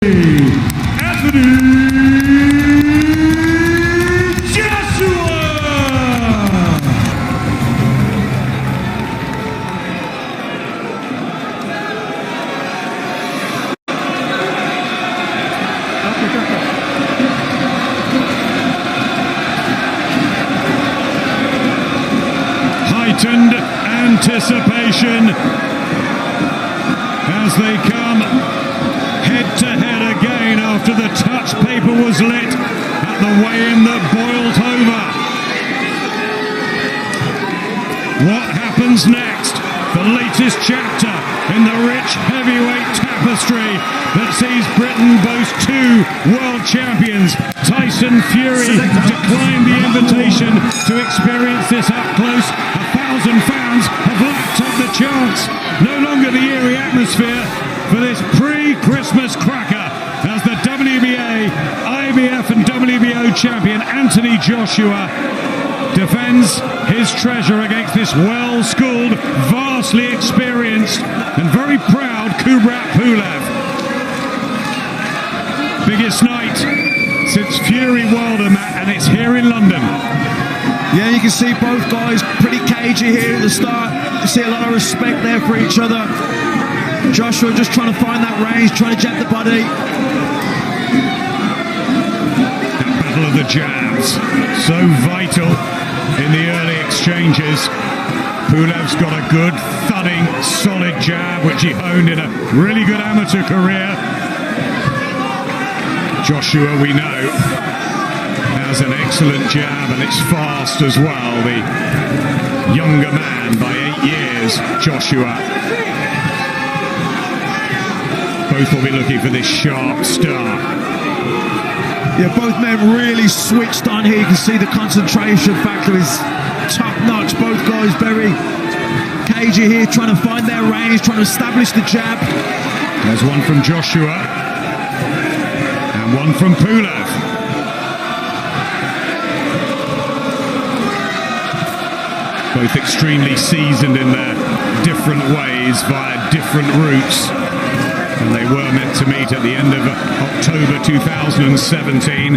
Heightened anticipation as they come head-to-head again after the touch paper was lit at the weigh-in that boiled over. What happens next? The latest chapter in the rich heavyweight tapestry that sees Britain boast two world champions. Tyson Fury declined the invitation to experience this up close. 1,000 fans have lapped up the chance. No longer the eerie atmosphere for this pre-Christmas cracker as the WBA, IBF and WBO champion Anthony Joshua defends his treasure against this well-schooled, vastly experienced and very proud Kubrat Pulev. Biggest night since Fury Wilder, Matt, and it's here in London. Yeah, you can see both guys pretty cagey here at the start. You see a lot of respect there for each other. Joshua just trying to find that range, trying to jab the body. That battle of the jabs, so vital in the early exchanges. Pulev's got a good, thudding, solid jab, which he honed in a really good amateur career. Joshua, we know, has an excellent jab, and it's fast as well. The younger man by 8 years, Joshua. Both will be looking for this sharp start. Yeah, both men really switched on here. You can see the concentration factor is top-notch. Both guys very cagey here, trying to find their range, trying to establish the jab. There's one from Joshua and one from Pulev. Both extremely seasoned in their different ways via different routes. And they were meant to meet at the end of October 2017.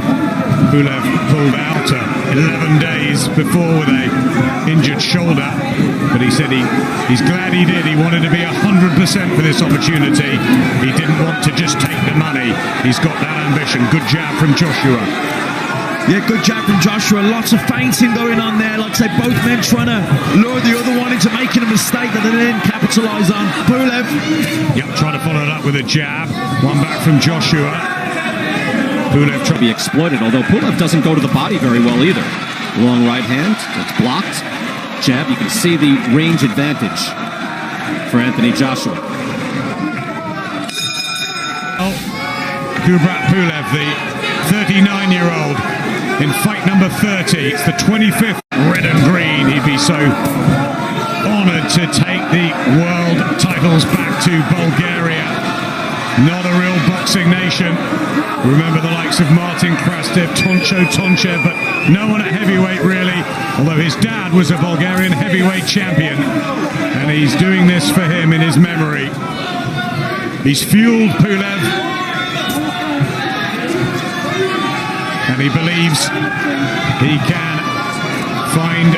Pulev pulled out 11 days before with a injured shoulder, but he said he's glad he did. He wanted to be 100% for this opportunity. He didn't want to just take the money. He's got that ambition. Good jab from Joshua. Yeah, good jab from Joshua. Lots of feinting going on there. Like I say, both men trying to lure the other one into making a mistake that they didn't capitalise on. Pulev. Yep, trying to follow it up with a jab. One back from Joshua. Pulev trying to be exploited, although Pulev doesn't go to the body very well either. Long right hand, it's blocked. Jab, you can see the range advantage for Anthony Joshua. Oh, Kubrat Pulev, the 39-year-old, in fight number 30. It's the 25th. Red and green. He'd be so honoured to take the world titles back to Bulgaria. Not a real boxing nation. Remember the likes of Martin Krastev, Tonchev, but no one at heavyweight really, although his dad was a Bulgarian heavyweight champion, and he's doing this for him in his memory. He's fueled Pulev, and he believes he can find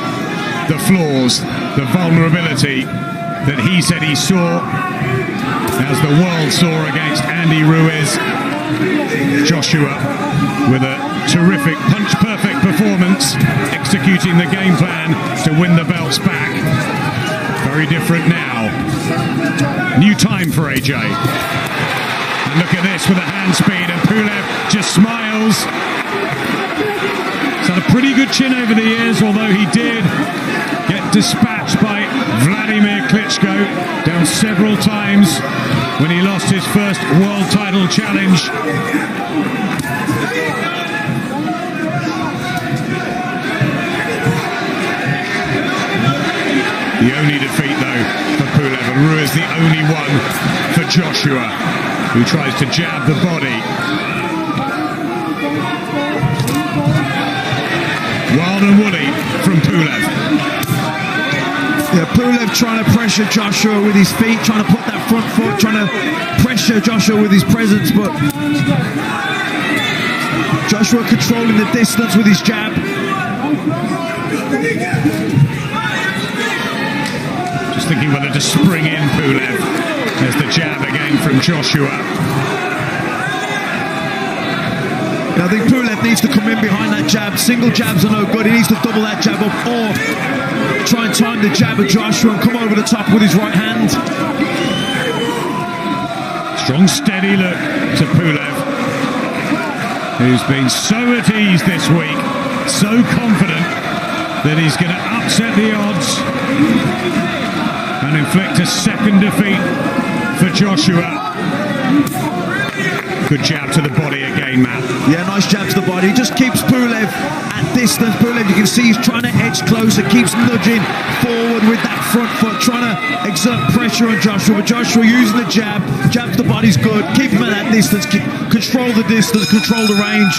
the flaws, the vulnerability that he said he saw as the world saw against Andy Ruiz. Joshua with a terrific punch-perfect performance, executing the game plan to win the belts back. Very different now. New time for AJ. And look at this with a hand speed, and Pulev just smiles. He's had a pretty good chin over the years, although he did get dispatched by Vladimir Klitschko down several times when he lost his first world title challenge. The only defeat, though, for Pulev, and Ruiz the only one for Joshua, who tries to jab the body. Wild and woolly from Pulev. Yeah, Pulev trying to pressure Joshua with his feet, trying to put that front foot, trying to pressure Joshua with his presence, but Joshua controlling the distance with his jab. Just thinking whether to spring in Pulev. There's the jab again from Joshua. I think Pulev needs to come in behind that jab. Single jabs are no good. He needs to double that jab up or try and time the jab of Joshua and come over the top with his right hand. Strong, steady look to Pulev, who's been so at ease this week, so confident that he's going to upset the odds and inflict a second defeat for Joshua. Good jab to the body again, Matt. Yeah, nice jab to the body. He just keeps Pulev at distance. Pulev, you can see he's trying to edge closer, keeps nudging forward with that front foot, trying to exert pressure on Joshua. But Joshua using the jab to the body's good. Keep him at that distance, control the distance, control the range.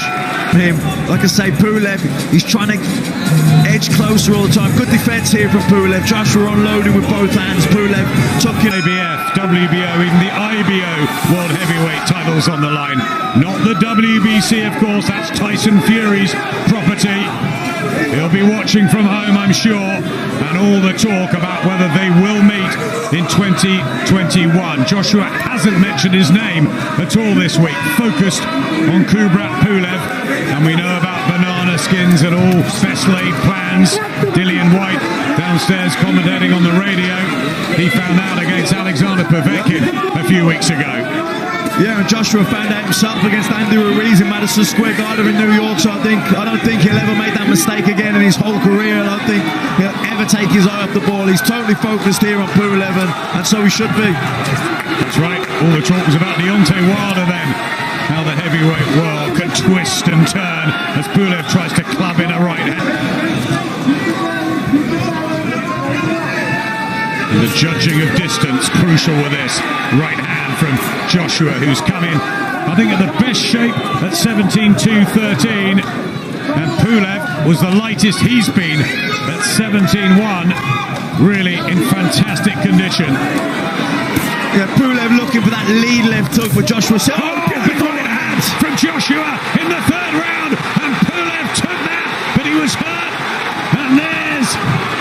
Him, like I say, Pulev, he's trying to edge closer all the time. Good defense here from Pulev. Joshua unloading with both hands. Pulev tucking. ABF, WBO, even the IBO World Heavyweight titles on the line. Not the WBC, of course, that's Tyson Fury's property. He'll be watching from home, I'm sure, and all the talk about whether they will meet in 2021. Joshua hasn't mentioned his name at all this week, focused on Kubrat Pulev, and we know about banana skins and all best laid plans. Dillian White downstairs commentating on the radio. He found out against Alexander Povetkin a few weeks ago. Yeah, and Joshua found out himself against Andy Ruiz in Madison Square Garden in New York, so I don't think he'll ever make that mistake again in his whole career. I don't think he'll ever take his eye off the ball. He's totally focused here on Pulev, and so he should be. That's right, all the talk was about Deontay Wilder then. How the heavyweight world can twist and turn as Pulev tries to club in a right hand. And the judging of distance, crucial with this. Right hand from Joshua, who's come in, I think, at the best shape at 17.213. And Pulev was the lightest he's been at 17.1. Really in fantastic condition. Yeah, Pulev looking for that lead left hook, but Joshua said, big right hand from Joshua in the third round. And Pulev took that, but he was hurt. And there's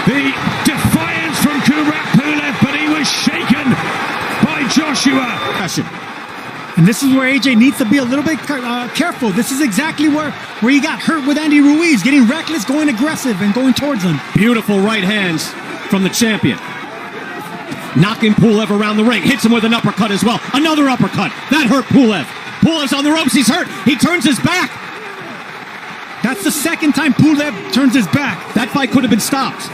the defiance from Kubrat Pulev, but he was shaken by Joshua. And this is where AJ needs to be a little bit careful. This is exactly where he got hurt with Andy Ruiz, getting reckless, going aggressive, and going towards him. Beautiful right hands from the champion. Knocking Pulev around the ring. Hits him with an uppercut as well. Another uppercut. That hurt Pulev. Pulev's on the ropes. He's hurt. He turns his back. That's the second time Pulev turns his back. That fight could have been stopped.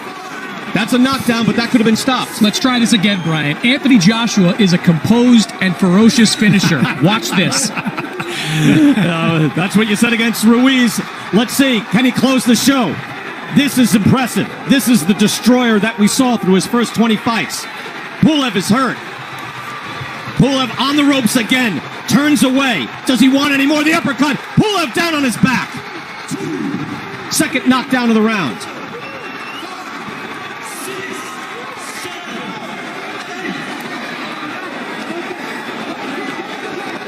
That's a knockdown, but that could have been stopped. Let's try this again, Brian. Anthony Joshua is a composed and ferocious finisher. Watch this. That's what you said against Ruiz. Let's see. Can he close the show? This is impressive. This is the destroyer that we saw through his first 20 fights. Pulev is hurt. Pulev on the ropes again. Turns away. Does he want any more? The uppercut. Pulev down on his back. Second knockdown of the round.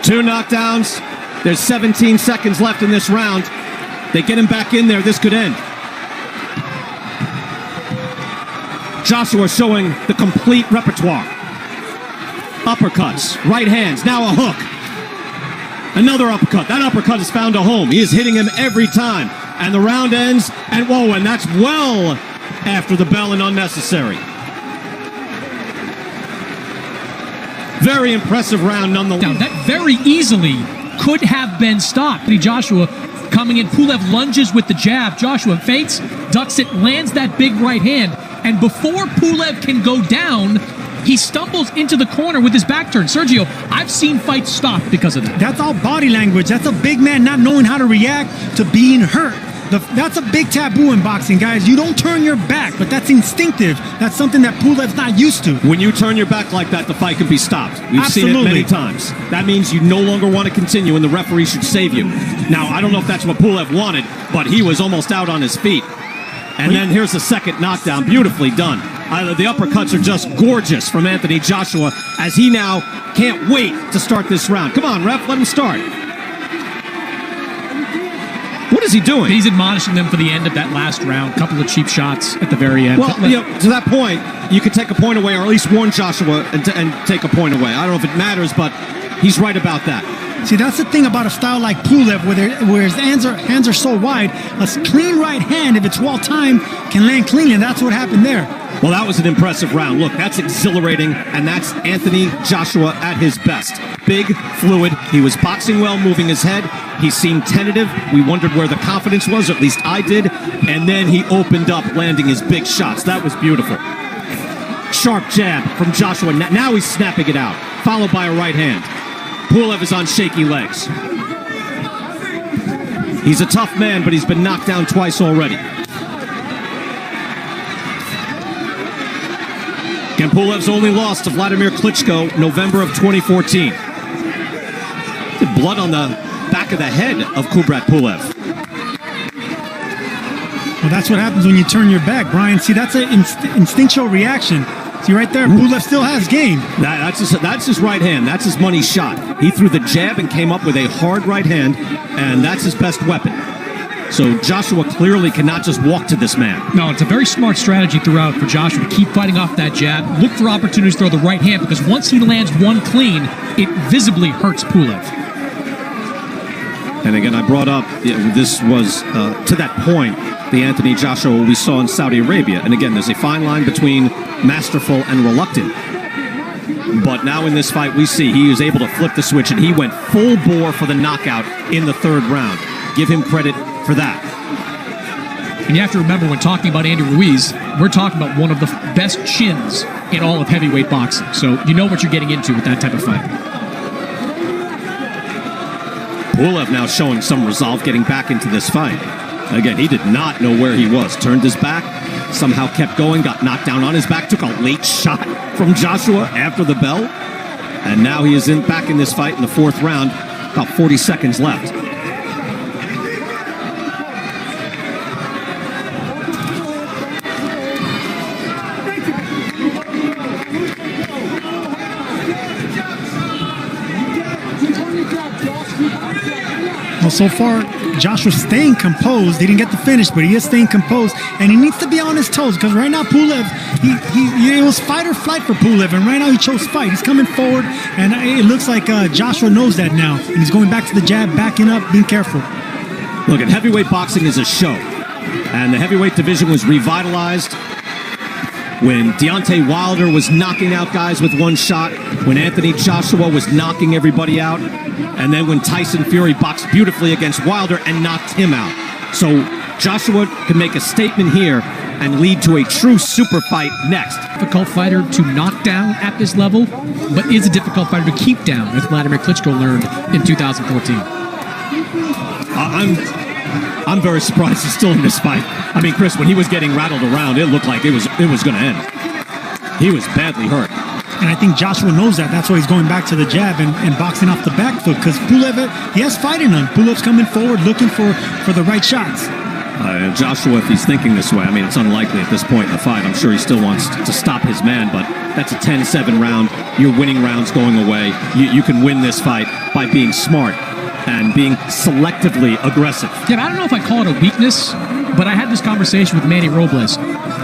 Two knockdowns. There's 17 seconds left in this round. They get him back in there. This could end. Joshua showing the complete repertoire. Uppercuts, right hands, now a hook. Another uppercut. That uppercut has found a home. He is hitting him every time. And the round ends, and whoa, and that's well after the bell and unnecessary. Very impressive round nonetheless. That very easily could have been stopped. Joshua coming in, Pulev lunges with the jab. Joshua feints, ducks it, lands that big right hand. And before Pulev can go down, he stumbles into the corner with his back turned. Sergio, I've seen fights stop because of that. That's all body language. That's a big man not knowing how to react to being hurt. That's a big taboo in boxing, guys. You don't turn your back, but that's instinctive. That's something that Pulev's not used to. When you turn your back like that, the fight can be stopped. We've seen it many times. That means you no longer want to continue, and the referee should save you. Now, I don't know if that's what Pulev wanted, but he was almost out on his feet. And then here's the second knockdown. Beautifully done. The uppercuts are just gorgeous from Anthony Joshua as he now can't wait to start this round. Come on, ref, let him start. What is he doing? He's admonishing them for the end of that last round. Couple of cheap shots at the very end. Well, to that point, you could take a point away or at least warn Joshua and take a point away. I don't know if it matters, but he's right about that. See, that's the thing about a style like Pulev, where his hands are so wide. A clean right hand, if it's well timed, can land cleanly, and that's what happened there. Well, that was an impressive round. Look, that's exhilarating, and that's Anthony Joshua at his best. Big, fluid. He was boxing well, moving his head. He seemed tentative. We wondered where the confidence was, or at least I did. And then he opened up, landing his big shots. That was beautiful. Sharp jab from Joshua. Now he's snapping it out, followed by a right hand. Pulev is on shaky legs. He's a tough man, but he's been knocked down twice already. And Pulev's only loss to Vladimir Klitschko, November of 2014. Blood on the back of the head of Kubrat Pulev. Well, that's what happens when you turn your back, Brian. See, that's an instinctual reaction. See right there, Pulev still has game. That's his right hand. That's his money shot. He threw the jab and came up with a hard right hand, and that's his best weapon. So Joshua clearly cannot just walk to this man. No, it's a very smart strategy throughout for Joshua to keep fighting off that jab. Look for opportunities to throw the right hand, because once he lands one clean, it visibly hurts Pulev. And again, I brought up, this was, to that point, the Anthony Joshua we saw in Saudi Arabia. And again, there's a fine line between masterful and reluctant. But now in this fight, we see he was able to flip the switch, and he went full bore for the knockout in the third round. Give him credit for that. And you have to remember, when talking about Andy Ruiz, we're talking about one of the best chins in all of heavyweight boxing. So you know what you're getting into with that type of fight. Pulev now showing some resolve, getting back into this fight. Again, he did not know where he was. Turned his back, somehow kept going, got knocked down on his back, took a late shot from Joshua after the bell. And now he is back in this fight in the fourth round. About 40 seconds left. Well, so far, Joshua's staying composed. He didn't get the finish, but he is staying composed, and he needs to be on his toes, because right now Pulev, it was fight or flight for Pulev, and right now he chose fight. He's coming forward, and it looks like Joshua knows that now, and he's going back to the jab, backing up, being careful. Look, at heavyweight boxing is a show, and the heavyweight division was revitalized when Deontay Wilder was knocking out guys with one shot, when Anthony Joshua was knocking everybody out, and then when Tyson Fury boxed beautifully against Wilder and knocked him out. So Joshua can make a statement here and lead to a true super fight next. Difficult fighter to knock down at this level, but is a difficult fighter to keep down, as Vladimir Klitschko learned in 2014. I'm very surprised he's still in this fight. I mean, Chris, when he was getting rattled around, it looked like it was going to end. He was badly hurt. And I think Joshua knows that. That's why he's going back to the jab and boxing off the back foot, because Pulev, he has fight in him. Pulev's coming forward looking for the right shots. Joshua, if he's thinking this way, I mean, it's unlikely at this point in the fight. I'm sure he still wants to stop his man, but that's a 10-7 round. Your winning round's going away. You can win this fight by being smart and being selectively aggressive. Yeah, I don't know if I call it a weakness, but I had this conversation with Manny Robles.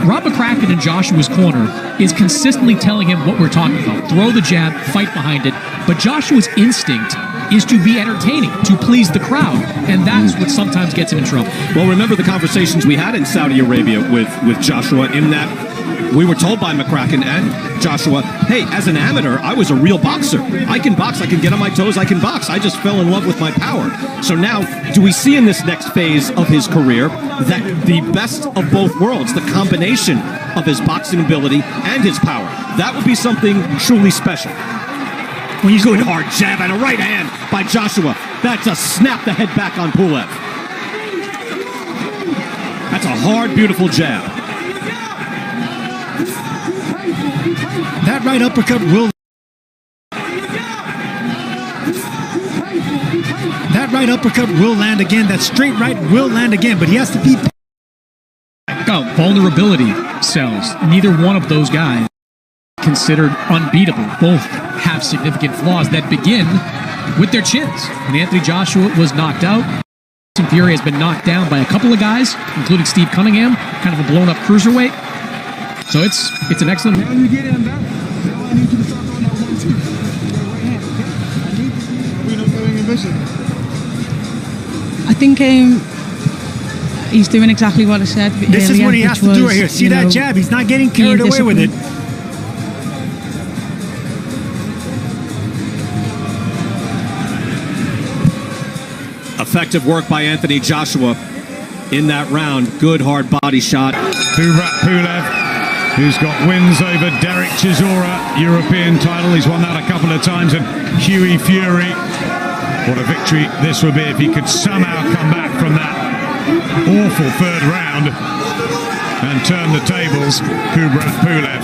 Rob McCracken in Joshua's corner is consistently telling him what we're talking about. Throw the jab, fight behind it. But Joshua's instinct is to be entertaining, to please the crowd, and that's what sometimes gets him in trouble. Well, remember the conversations we had in Saudi Arabia with Joshua, in that we were told by McCracken and Joshua, hey, as an amateur, I was a real boxer. I can box, I can get on my toes, I can box. I just fell in love with my power. So now, do we see in this next phase of his career that the best of both worlds, the combination of his boxing ability and his power, that would be something truly special. When he's going hard jab and a right hand by Joshua, that's a snap the head back on Pulev. That's a hard, beautiful jab. That right uppercut will... That right uppercut will land again. That straight right will land again, but he has to be... Oh, vulnerability sells. Neither one of those guys considered unbeatable. Both have significant flaws that begin with their chins. And Anthony Joshua was knocked out. Fury has been knocked down by a couple of guys, including Steve Cunningham, kind of a blown-up cruiserweight. So it's an excellent. Now you get him back. Now I need you to start throwing that 1-2. Right hand, okay? I need to see we don't go in vision. I think he's doing exactly what I said. This is what he has to do right here. See that jab? He's not getting carried away with it. Effective work by Anthony Joshua in that round. Good hard body shot. Kubrat Pulев, who's got wins over Derek Chisora, European title. He's won that a couple of times. And Hughie Fury. What a victory this would be if he could somehow come back from that awful third round and turn the tables. Kubrat Pulев.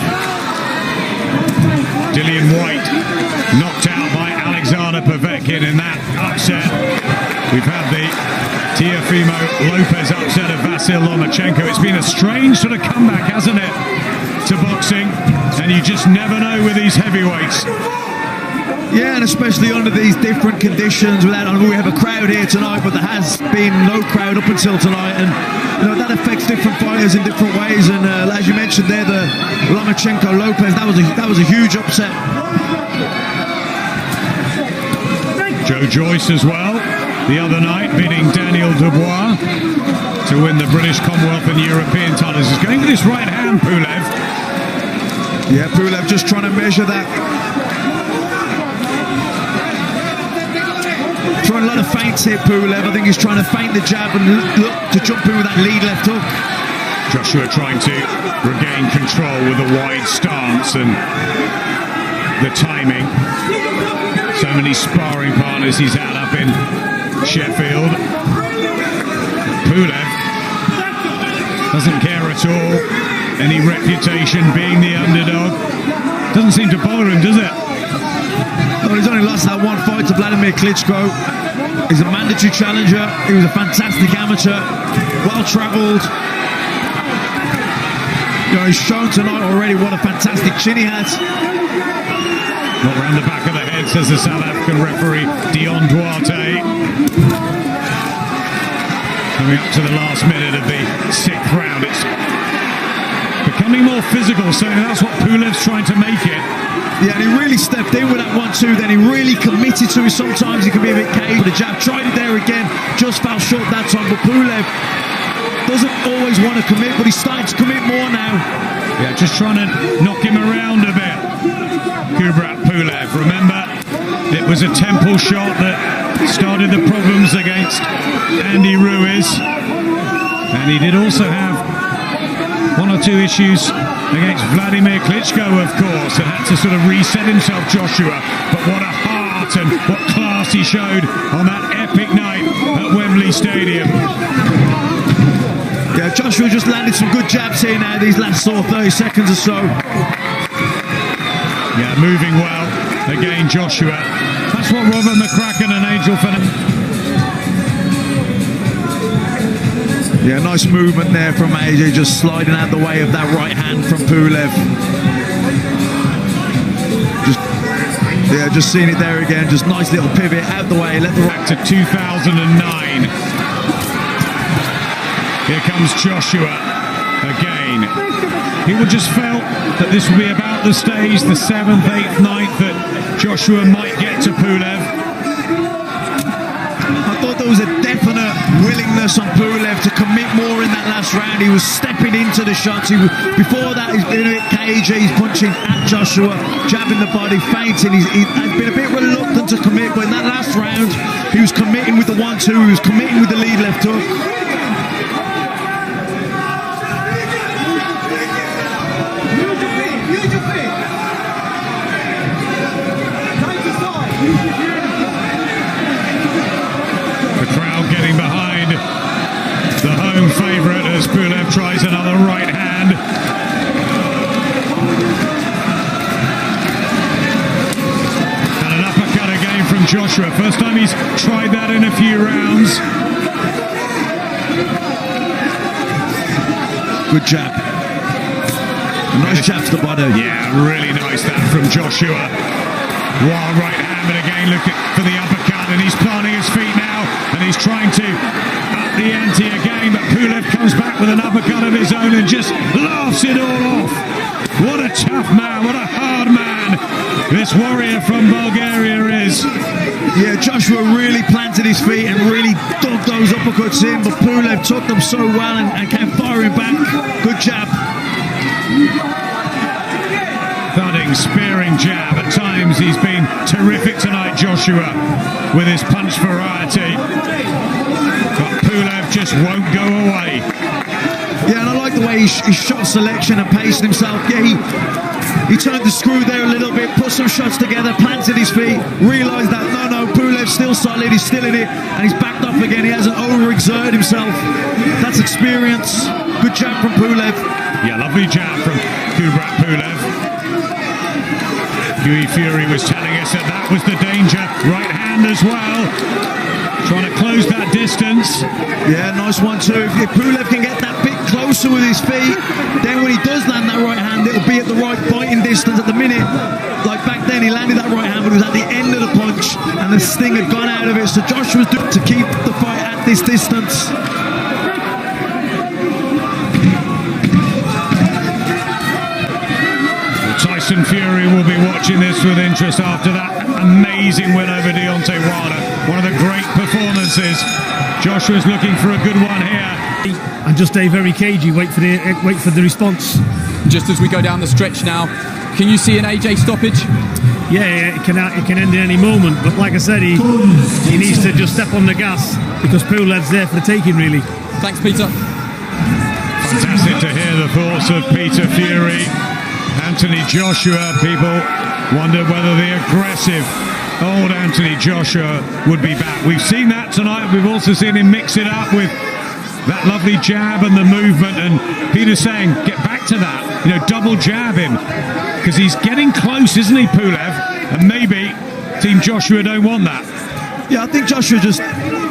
Dillian White knocked out by Alexander Povetkin in that upset. We've had the Teofimo Lopez upset of Vasil Lomachenko. It's been a strange sort of comeback, hasn't it, to boxing? And you just never know with these heavyweights. Yeah, and especially under these different conditions. We have a crowd here tonight, but there has been no crowd up until tonight, and that affects different fighters in different ways. And as you mentioned there, the Lomachenko Lopez, that was a huge upset. Joe Joyce as well, the other night, beating Daniel Dubois to win the British, Commonwealth and European titles. He's going for this right hand, Pulev. Yeah, Pulev just trying to measure that. Throwing a lot of feints here, Pulev. I think he's trying to feint the jab and look to jump in with that lead left hook. Joshua trying to regain control with a wide stance and the timing. So many sparring partners he's had up in Sheffield. Pulev doesn't care at all. Any reputation being the underdog doesn't seem to bother him, does it? Well, he's only lost that one fight to Vladimir Klitschko. He's a mandatory challenger. He was a fantastic amateur, well-travelled. He's shown tonight already what a fantastic chin he has. Not round the back of the head, says the South African referee, Dion Duarte. Coming up to the last minute of the 6th round. It's becoming more physical, so that's what Pulev's trying to make it. Yeah, and he really stepped in with that 1-2, then he really committed to it. Sometimes he can be a bit caged with the jab. Tried it there again, just fell short that time. But Pulev doesn't always want to commit, but he's starting to commit more now. Yeah, just trying to knock him around a bit. Kubrat Pulев, remember, it was a temple shot that started the problems against Andy Ruiz. And he did also have 1 or 2 issues against Vladimir Klitschko, of course, and had to sort of reset himself, Joshua. But what a heart and what class he showed on that epic night at Wembley Stadium. Yeah, Joshua just landed some good jabs here now, these last sort of 30 seconds or so. Yeah, moving well. Again, Joshua. That's what Robert McCracken and Angel Fernandez. Yeah, nice movement there from AJ, just sliding out the way of that right hand from Pulev. Just seeing it there again, just nice little pivot out the way, let the back to 2009. Here comes Joshua again. People just felt that this would be about the stage, the 7th, 8th, 9th, that Joshua might get to Pulev. I thought there was a definite willingness on Pulev to commit more in that last round. He was stepping into the shots. Before that, he's been a bit cagey. He's punching at Joshua, jabbing the body, feinting. He has been a bit reluctant to commit, but in that last round, he was committing with the 1-2. He was committing with the lead left hook. The crowd getting behind the home favourite as Pulev tries another right hand. And an uppercut again from Joshua. First time he's tried that in a few rounds. Good jab. A nice jab to the body. Yeah, really nice that from Joshua. Wild right hand, but again looking for the uppercut, and he's planting his feet now, and he's trying to up the ante again, but Pulev comes back with an uppercut of his own and just laughs it all off. What a tough man, what a hard man this warrior from Bulgaria is. Yeah, Joshua really planted his feet and really dug those uppercuts in, but Pulev took them so well and came firing back. Good jab. Thudding, spearing jab. At times he's been terrific tonight, Joshua, with his punch variety. But Pulev just won't go away. Yeah, and I like the way he shot selection and paced himself. Yeah, he turned the screw there a little bit, put some shots together, planted his feet, realised that no, Pulev's still solid, he's still in it, and he's backed off again. He hasn't overexerted himself. That's experience. Good jab from Pulev. Yeah, lovely jab from Kubrat Pulев. Huey Fury was telling us that that was the danger. Right hand as well. Trying to close that distance. Yeah, nice one too. If Pulev can get that bit closer with his feet, then when he does land that right hand, it'll be at the right fighting distance. At the minute, like back then, he landed that right hand, but it was at the end of the punch, and the sting had gone out of it. So Joshua's doing to keep the fight at this distance. Tyson Fury will be watching this with interest after that amazing win over Deontay Wilder. One of the great performances. Joshua's looking for a good one here. And just stay very cagey, wait for the response. Just as we go down the stretch now, can you see an AJ stoppage? Yeah, it can end in any moment, but like I said, he needs to just step on the gas because Pulev's there for the taking, really. Thanks, Peter. Fantastic to hear the thoughts of Peter Fury. Anthony Joshua, people wondered whether the aggressive old Anthony Joshua would be back. We've seen that tonight. We've also seen him mix it up with that lovely jab and the movement, and Peter's saying get back to that, double jab him, because he's getting close, isn't he, Pulev? And maybe Team Joshua don't want that. Yeah, I think Joshua just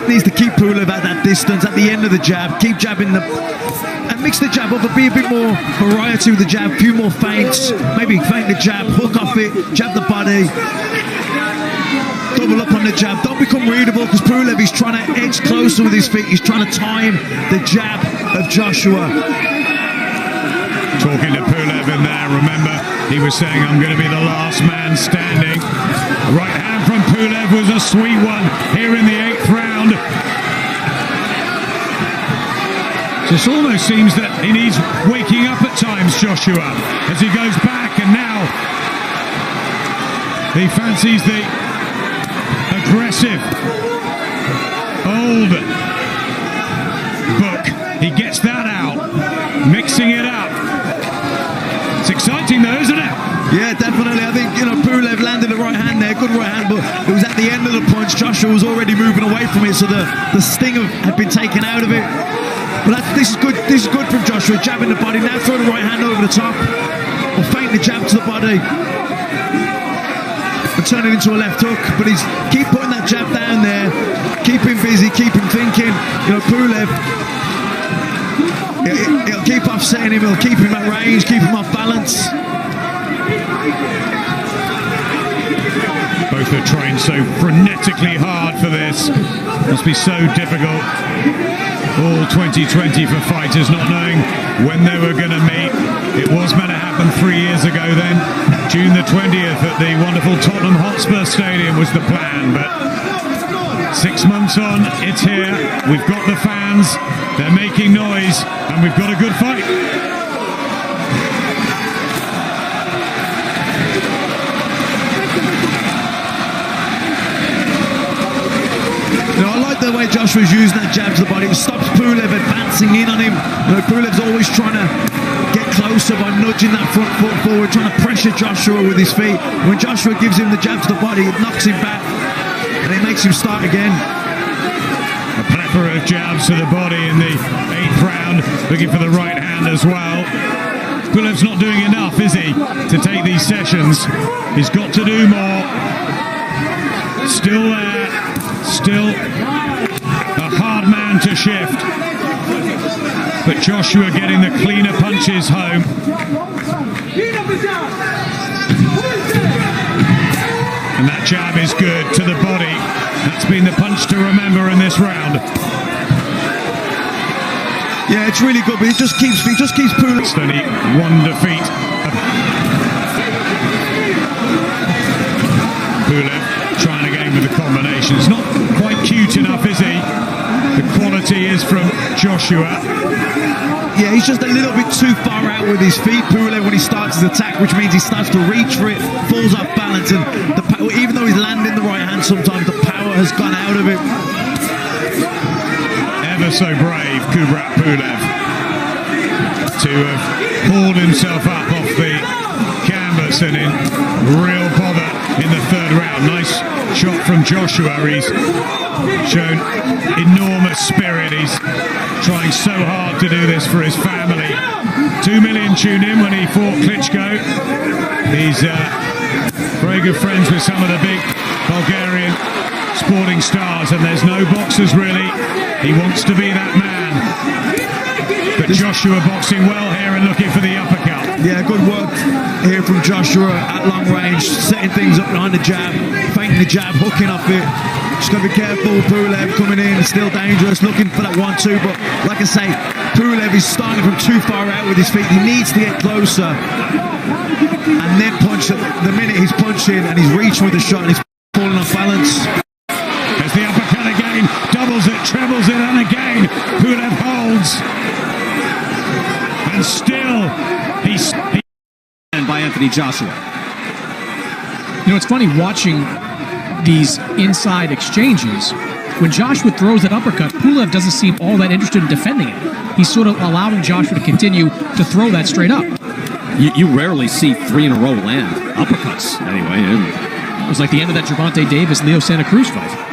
needs to keep Pulev at that distance, at the end of the jab, keep jabbing and mix the jab up, but be a bit more variety with the jab, a few more feints, maybe feint the jab, hook off it, jab the body, double up on the jab. Don't become readable, because Pulev is trying to edge closer with his feet. He's trying to time the jab of Joshua. Talking to Pulev in there, remember, he was saying, I'm going to be the last man standing. The right hand from Pulev was a sweet one here in the 8th round. Just almost seems that he needs waking up at times, Joshua, as he goes back, and now he fancies the aggressive old book. He gets that out, mixing it up. It's exciting though, isn't it? Yeah, definitely. I think, Pulev landed the right hand there, good right hand, but it was at the end of the punch. Joshua was already moving away from it, so the sting had been taken out of it. But this is good. This is good from Joshua, jabbing the body. Now throw the right hand over the top, or feint the jab to the body, and turn it into a left hook. But he's keep putting that jab down there, keep him busy, keep him thinking. Pulev, he'll keep offsetting him, he'll keep him at range, keep him off balance. Both are trained so frenetically hard for this. Must be so difficult. All 2020 for fighters, not knowing when they were going to meet. It was meant to happen 3 years ago then. June the 20th at the wonderful Tottenham Hotspur Stadium was the plan, but 6 months on, it's here. We've got the fans, they're making noise, and we've got a good fight. I like the way Joshua's using that jab to the body. It stops Pulev advancing in on him. Pulev's always trying to get closer by nudging that front foot forward, trying to pressure Joshua with his feet. When Joshua gives him the jab to the body, it knocks him back, and it makes him start again. A plethora of jabs to the body in the 8th round, looking for the right hand as well. Pulev's not doing enough, is he, to take these sessions? He's got to do more. Still there, still a hard man to shift. But Joshua getting the cleaner punches home. And that jab is good to the body. That's been the punch to remember in this round. Yeah, it's really good, but he just keeps Pulev. Only one defeat. Pulev trying again with the combinations. Not quite cute enough, is he? The quality is from Joshua. Yeah, he's just a little bit too far out with his feet, Pulev, when he starts his attack, which means he starts to reach for it, falls off balance, and even though he's landing the right hand, sometimes the power has gone out of it. Ever so brave, Kubrat Pulev, to have pulled himself up off the canvas and in real bother in the third round. Nice shot from Joshua. He's shown enormous spirit. He's trying so hard to do this for his family. 2 million tuned in when he fought Klitschko. He's very good friends with some of the big Bulgarian sporting stars, and there's no boxers really. He wants to be that man. But Joshua boxing well here and looking for the uppercut. Yeah, good work here from Joshua at long range, setting things up behind the jab, feinting the jab, hooking off it. Just got to be careful. Pulev coming in, is still dangerous, looking for that 1-2. But like I say, Pulev is starting from too far out with his feet. He needs to get closer and then punch. The minute he's punching and he's reaching with the shot and he's falling off balance. There's the uppercut again, doubles it, trebles it, and again Pulev holds. And still, he's by Anthony Joshua. You know, it's funny watching these inside exchanges. When Joshua throws that uppercut, Pulev doesn't seem all that interested in defending it. He's sort of allowing Joshua to continue to throw that straight up. You rarely see 3 in a row land uppercuts, anyway. It was like the end of that Gervonta Davis-Leo Santa Cruz fight.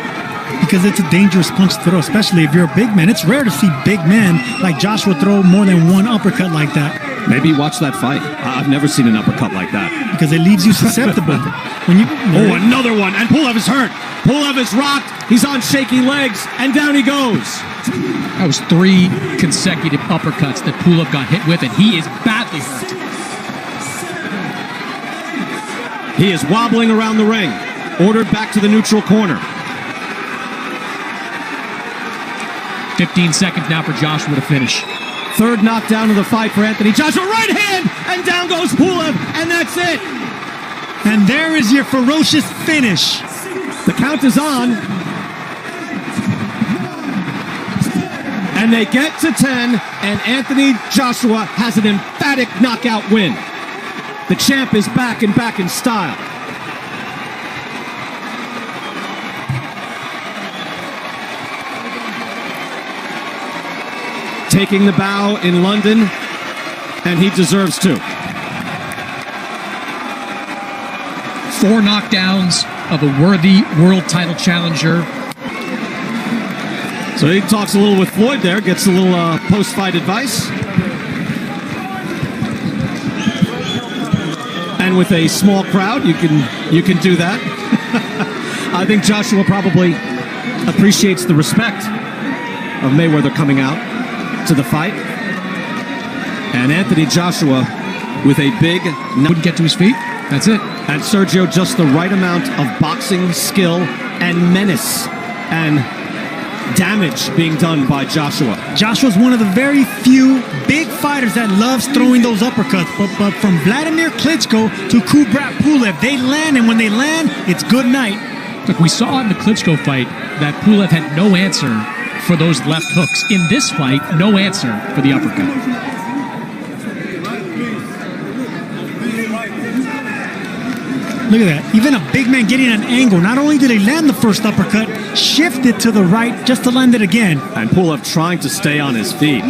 Because it's a dangerous punch to throw, especially if you're a big man. It's rare to see big men like Joshua throw more than one uppercut like that. Maybe watch that fight. I've never seen an uppercut like that. Because it leaves you susceptible. Another one, and Pulev is hurt. Pulev is rocked. He's on shaky legs, and down he goes. That was 3 consecutive uppercuts that Pulev got hit with, and he is badly hurt. He is wobbling around the ring, ordered back to the neutral corner. 15 seconds now for Joshua to finish. Third knockdown of the fight for Anthony Joshua. Right hand, and down goes Pulev, and that's it. And there is your ferocious finish. The count is on. And they get to 10, and Anthony Joshua has an emphatic knockout win. The champ is back in style. Taking the bow in London, and he deserves to. 4 knockdowns of a worthy world title challenger. So he talks a little with Floyd there, gets a little post-fight advice. And with a small crowd, you can do that. I think Joshua probably appreciates the respect of Mayweather coming out to the fight. And Anthony Joshua with a big... Wouldn't get to his feet. That's it. And Sergio, just the right amount of boxing skill and menace and damage being done by Joshua. Joshua's one of the very few big fighters that loves throwing those uppercuts. But from Vladimir Klitschko to Kubrat Pulev, they land, and when they land, it's good night. Look, we saw in the Klitschko fight that Pulev had no answer for those left hooks. In this fight, no answer for the uppercut. Look at that. Even a big man getting an angle. Not only did he land the first uppercut, shifted to the right just to land it again. And Pulev trying to stay on his feet,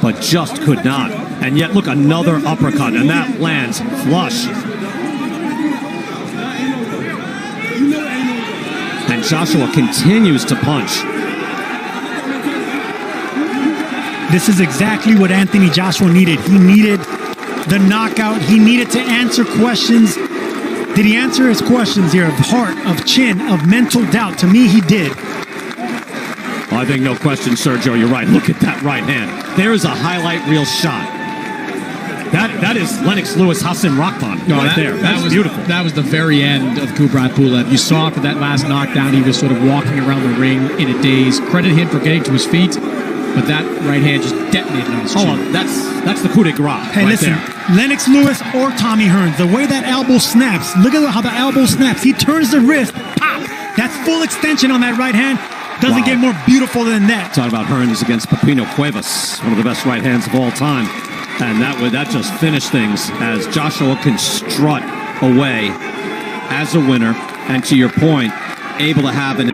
but just could not. And yet, look, another uppercut, and that lands flush. And Joshua continues to punch. This is exactly what Anthony Joshua needed. He needed the knockout. He needed to answer questions. Did he answer his questions here of heart, of chin, of mental doubt? To me, he did. I think no question, Sergio, you're right. Look at that right hand. There's a highlight reel shot. That is Lennox Lewis Hassan Rahman right there. That was beautiful. That was the very end of Kubrat Pulev. You saw for that last knockdown, he was sort of walking around the ring in a daze. Credit him for getting to his feet, but that right hand just detonated on his chin. Oh, that's the coup de grace Hey, right listen, there. Lennox Lewis or Tommy Hearns, the way that elbow snaps, look at how the elbow snaps. He turns the wrist, pop. That's full extension on that right hand. Doesn't get more beautiful than that. Talking about Hearns against Pepino Cuevas, one of the best right hands of all time. And that just finished things as Joshua can strut away as a winner. And to your point, able to have an